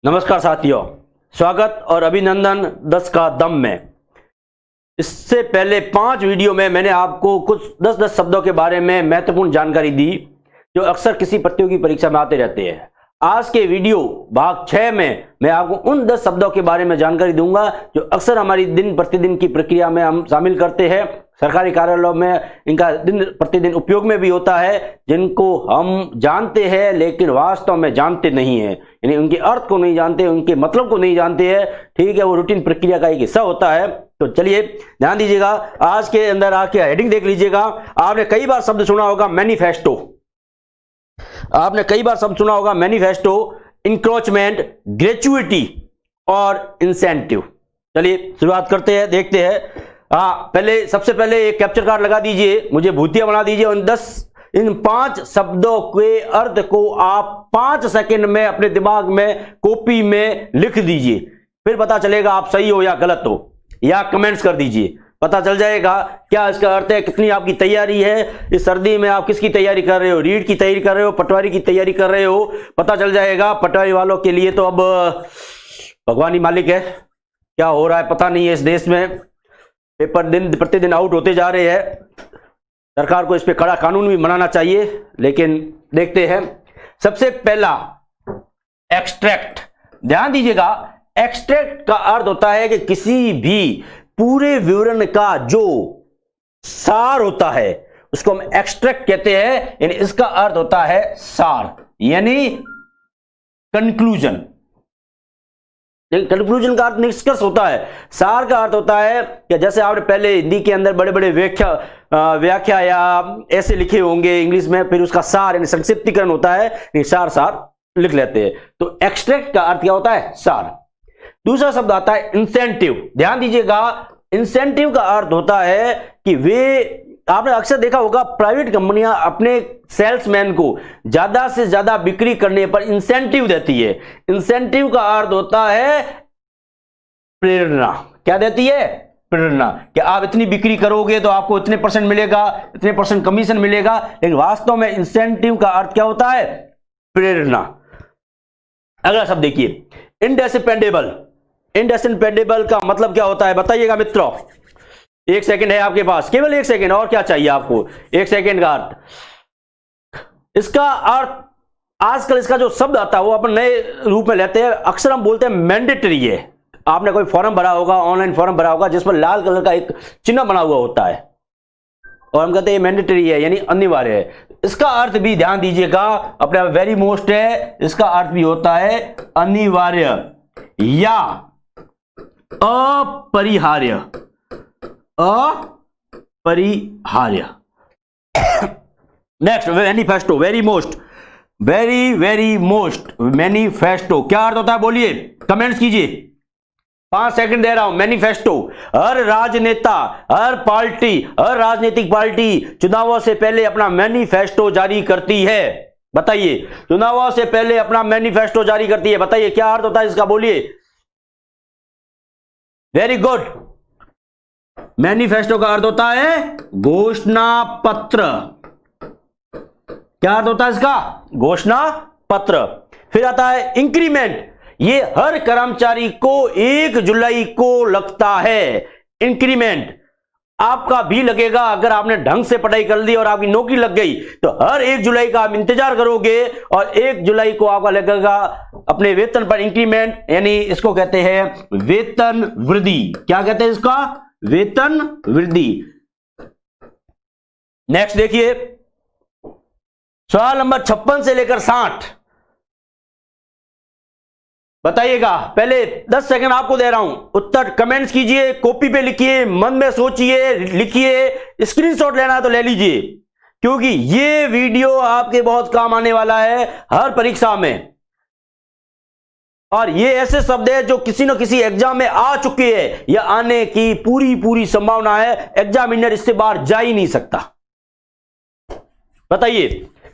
नमस्कार साथियों, स्वागत और अभिनंदन 10 का दम में। इससे पहले 5 वीडियो में मैंने आपको कुछ 10-10 शब्दों के बारे में महत्वपूर्ण जानकारी दी जो अक्सर किसी प्रतियोगी परीक्षा में आते रहते हैं। आज के वीडियो भाग 6 में मैं आपको उन 10 शब्दों के बारे में जानकारी दूंगा जो अक्सर हमारी दिन प्रतिदिन की प्रक्रिया में हम शामिल करते हैं। सरकारी कार्यालयों में इनका दिन प्रतिदिन उपयोग में भी होता है, जिनको हम जानते हैं लेकिन वास्तव में जानते नहीं है, यानी उनके अर्थ को नहीं जानते, उनके मतलब को नहीं जानते हैं। ठीक है, वो रूटीन प्रक्रिया का एक हिस्सा होता है। तो चलिए ध्यान दीजिएगा, आज के अंदर आके हेडिंग देख लीजिएगा। आपने कई बार शब्द सुना होगा मैनिफेस्टो, आपने कई बार शब्द सुना होगा मैनिफेस्टो, इंक्रोचमेंट, ग्रेचुइटी और इंसेंटिव। चलिए शुरुआत करते हैं, देखते हैं। पहले सबसे पहले एक कैप्चर कार्ड लगा दीजिए, मुझे भूतिया बना दीजिए और इन 5 शब्दों के अर्थ को आप 5 सेकंड में अपने दिमाग में कॉपी में लिख दीजिए। फिर पता चलेगा आप सही हो या गलत हो, या कमेंट्स कर दीजिए, पता चल जाएगा क्या इसका अर्थ है, कितनी आपकी तैयारी है। इस सर्दी में आप किसकी तैयारी कर रहे हो, रीट की तैयारी कर रहे हो, पटवारी की तैयारी कर रहे हो, पता चल जाएगा। पटवारी वालों के लिए तो अब भगवान ही मालिक है, क्या हो रहा है पता नहीं है। इस देश में पेपर दिन प्रतिदिन आउट होते जा रहे हैं। सरकार को इस पे कड़ा कानून भी बनाना चाहिए, लेकिन देखते हैं। सबसे पहला एक्सट्रैक्ट, ध्यान दीजिएगा। एक्सट्रैक्ट का अर्थ होता है कि किसी भी पूरे विवरण का जो सार होता है उसको हम एक्सट्रैक्ट कहते हैं, यानी इसका अर्थ होता है सार, यानी कंक्लूजन। कंक्लूजन का अर्थ निष्कर्ष होता है, सार का अर्थ होता है कि जैसे आपने पहले हिंदी के अंदर बड़े बड़े व्याख्या या ऐसे लिखे होंगे इंग्लिश में, फिर उसका सार यानी संक्षिप्तीकरण होता है, सार लिख लेते हैं। तो एक्सट्रैक्ट का अर्थ क्या होता है, सार। दूसरा शब्द आता है इंसेंटिव, ध्यान दीजिएगा। इंसेंटिव का अर्थ होता है कि वे, आपने अक्सर देखा होगा प्राइवेट कंपनियां अपने सेल्समैन को ज्यादा से ज्यादा बिक्री करने पर इंसेंटिव देती है। इंसेंटिव का अर्थ होता है प्रेरणा। क्या देती है, प्रेरणा, कि आप इतनी बिक्री करोगे तो आपको इतने % मिलेगा, इतने % कमीशन मिलेगा। लेकिन वास्तव में इंसेंटिव का अर्थ क्या होता है, प्रेरणा। अगला शब्द देखिए, इंडिस्पेंडेबल। इंडिस्पेंडेबल का मतलब क्या होता है बताइएगा मित्रों। 1 सेकंड है आपके पास, केवल 1 सेकंड, और क्या चाहिए आपको, 1 सेकंड का अर्थ। इसका अर्थ आजकल इसका जो शब्द आता है वो अपन नए रूप में लेते हैं। अक्सर हम बोलते हैं मैंडेटरी है। आपने कोई फॉर्म भरा होगा, ऑनलाइन फॉर्म भरा होगा, जिस पर लाल कलर का एक चिन्ह बना हुआ होता है, और हम कहते हैं मैंडेटरी है, यानी अनिवार्य है। इसका अर्थ भी ध्यान दीजिएगा, अपने वेरी मोस्ट है। इसका अर्थ भी होता है अनिवार्य या अपरिहार्य। अपरिहार्य। Next, manifesto, very most, very most, manifesto क्या अर्थ होता है बोलिए, कमेंट्स कीजिए। 5 सेकंड दे रहा हूं। मैनिफेस्टो, हर राजनेता, हर पार्टी, हर राजनीतिक पार्टी चुनावों से पहले अपना मैनिफेस्टो जारी करती है। बताइए, चुनावों से पहले अपना मैनिफेस्टो जारी करती है, बताइए क्या अर्थ होता है इसका, बोलिए। Very good. मैनिफेस्टो का अर्थ होता है घोषणा पत्र। क्या अर्थ होता है इसका, घोषणा पत्र। फिर आता है इंक्रीमेंट, ये हर कर्मचारी को 1 जुलाई को लगता है। इंक्रीमेंट आपका भी लगेगा, अगर आपने ढंग से पढ़ाई कर ली और आपकी नौकरी लग गई तो हर 1 जुलाई का आप इंतजार करोगे और 1 जुलाई को आपका लगेगा अपने वेतन पर इंक्रीमेंट, यानी इसको कहते हैं वेतन वृद्धि। क्या कहते हैं इसका, वेतन वृद्धि। नेक्स्ट देखिए, सवाल नंबर 56 से लेकर 60 बताइएगा। पहले 10 सेकंड आपको दे रहा हूं, उत्तर कमेंट्स कीजिए, कॉपी पे लिखिए, मन में सोचिए, लिखिए, स्क्रीनशॉट लेना है तो ले लीजिए, क्योंकि ये वीडियो आपके बहुत काम आने वाला है हर परीक्षा में। और ये ऐसे शब्द है जो किसी न किसी एग्जाम में आ चुके हैं या आने की पूरी संभावना है। एग्जामिनर इससे बाहर जा ही नहीं सकता। बताइए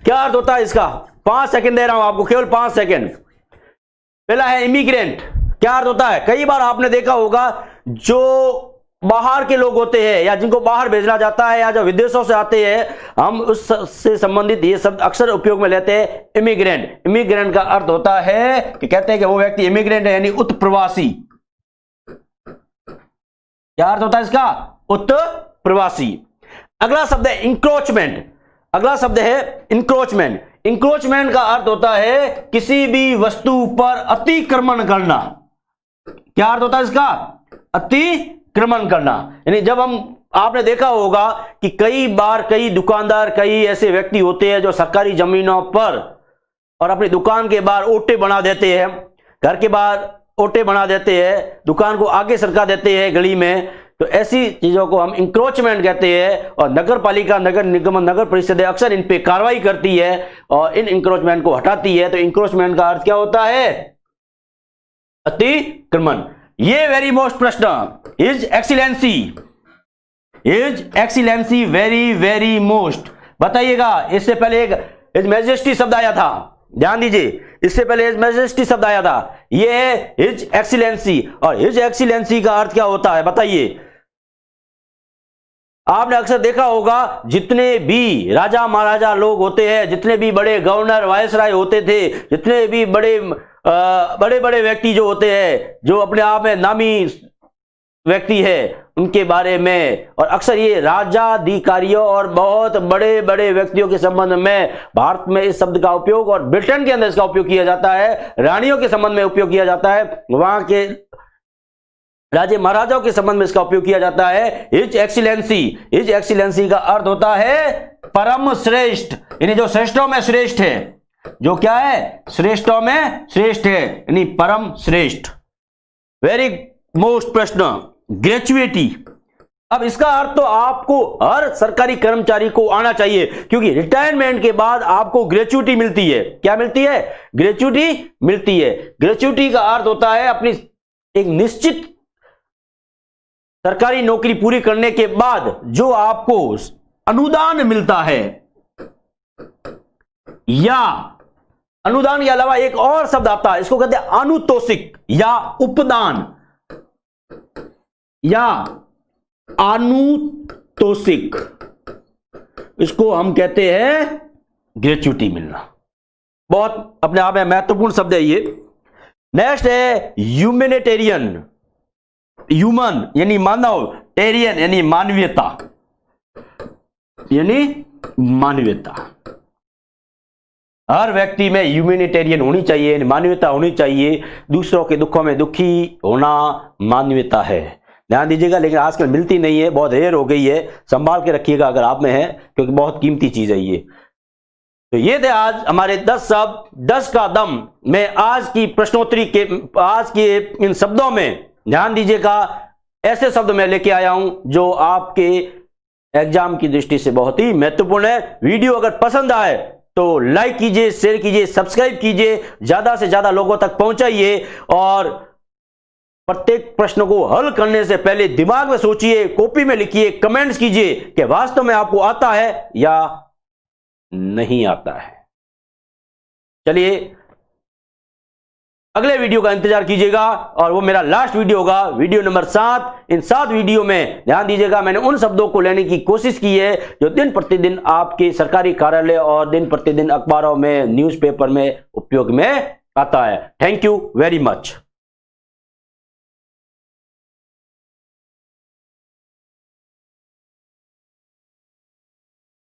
क्या अर्थ होता है इसका। 5 सेकंड दे रहा हूं आपको, केवल 5 सेकंड। पहला है इमिग्रेंट, क्या अर्थ होता है। कई बार आपने देखा होगा जो बाहर के लोग होते हैं या जिनको बाहर भेजना जाता है या जो विदेशों से आते हैं, हम उससे संबंधित ये शब्द अक्सर उपयोग में लेते हैं इमिग्रेंट। इमिग्रेंट का अर्थ होता है कि कहते हैं कि वो व्यक्ति इमिग्रेंट है, यानी उत्प्रवासी। क्या अर्थ होता है इसका? उत्प्रवासी। अगला शब्द है इंक्रोचमेंट। अगला शब्द है इंक्रोचमेंट। इंक्रोचमेंट का अर्थ होता है किसी भी वस्तु पर अतिक्रमण करना। क्या अर्थ होता है इसका? अतिक्रमण करना। यानी जब आपने देखा होगा कि कई बार कई दुकानदार, कई ऐसे व्यक्ति होते हैं जो सरकारी जमीनों पर और अपनी दुकान के बाहर ओटे बना देते हैं, घर के बाहर ओटे बना देते हैं, दुकान को आगे सरका देते हैं गली में। तो ऐसी चीजों को हम इंक्रोचमेंट कहते हैं और नगर पालिका, नगर निगम, नगर परिषद अक्सर इन पे कार्रवाई करती है और इन इंक्रोचमेंट को हटाती है। तो इंक्रोचमेंट का अर्थ क्या होता है? अतिक्रमण। ये वेरी मोस्ट प्रश्न, is excellency very very most, बताइएगा। इससे पहले एक हिज मैजेस्टी शब्द आया था, ध्यान दीजिए, इससे पहले हिज मैजेस्टी शब्द आया था, ये है हिज एक्सीलेंसी। और हिज एक्सीलेंसी का अर्थ क्या होता है बताइए? आपने अक्सर देखा होगा जितने भी राजा महाराजा लोग होते हैं, जितने भी बड़े गवर्नर वायसराय होते थे, जितने भी बड़े बड़े व्यक्ति जो होते हैं, जो अपने आप में नामी व्यक्ति है, उनके बारे में, और अक्सर ये राजाधिकारियों और बहुत बड़े बड़े व्यक्तियों के संबंध में भारत में इस शब्द का उपयोग और ब्रिटेन के अंदर इसका उपयोग किया जाता है, रानियों के संबंध में उपयोग किया जाता है, वहां के राजे महाराजाओं के संबंध में इसका उपयोग किया जाता है। His excellency. हिज एक्सीलेंसी का अर्थ होता है परम श्रेष्ठ, यानी जो श्रेष्ठों में श्रेष्ठ है, जो क्या है? श्रेष्ठों में श्रेष्ठ है, यानी परम श्रेष्ठ। वेरी मोस्ट प्रश्न, ग्रेचुइटी। अब इसका अर्थ तो आपको हर सरकारी कर्मचारी को आना चाहिए, क्योंकि रिटायरमेंट के बाद आपको ग्रेचुइटी मिलती है। क्या मिलती है? ग्रेचुइटी मिलती है। ग्रेचुइटी का अर्थ होता है अपनी एक निश्चित सरकारी नौकरी पूरी करने के बाद जो आपको अनुदान मिलता है, या अनुदान के अलावा एक और शब्द आता है, इसको कहते हैं अनुतोषिक या उपदान, या अनुतोषिक, इसको हम कहते हैं ग्रेचुइटी मिलना। बहुत अपने आप में महत्वपूर्ण शब्द है ये। नेक्स्ट है ह्यूमैनिटेरियन। ह्यूमन यानी मानव, टेरियन यानी मानवीयता, यानी मानवीयता। हर व्यक्ति में ह्यूमैनिटेरियन होनी चाहिए, मानवीयता होनी चाहिए। दूसरों के दुखों में दुखी होना मानवीयता है, ध्यान दीजिएगा। लेकिन आजकल मिलती नहीं है, बहुत रेयर हो गई है, संभाल के रखिएगा अगर आप में है, क्योंकि बहुत कीमती चीज है ये। तो ये थे आज हमारे 10 शब्द 10 का दम में आज की प्रश्नोत्तरी के, आज के इन शब्दों में ध्यान दीजिएगा। ऐसे शब्द मैं लेके आया हूं जो आपके एग्जाम की दृष्टि से बहुत ही महत्वपूर्ण है। वीडियो अगर पसंद आए तो लाइक कीजिए, शेयर कीजिए, सब्सक्राइब कीजिए, ज्यादा से ज्यादा लोगों तक पहुंचाइए। और प्रत्येक प्रश्न को हल करने से पहले दिमाग में सोचिए, कॉपी में लिखिए, कमेंट्स कीजिए कि वास्तव में आपको आता है या नहीं आता है। चलिए अगले वीडियो का इंतजार कीजिएगा, और वो मेरा लास्ट वीडियो होगा, वीडियो नंबर 7। इन 7 वीडियो में ध्यान दीजिएगा, मैंने उन शब्दों को लेने की कोशिश की है जो दिन प्रतिदिन आपके सरकारी कार्यालय और दिन प्रतिदिन अखबारों में, न्यूज़पेपर में उपयोग में आता है। Thank you very much.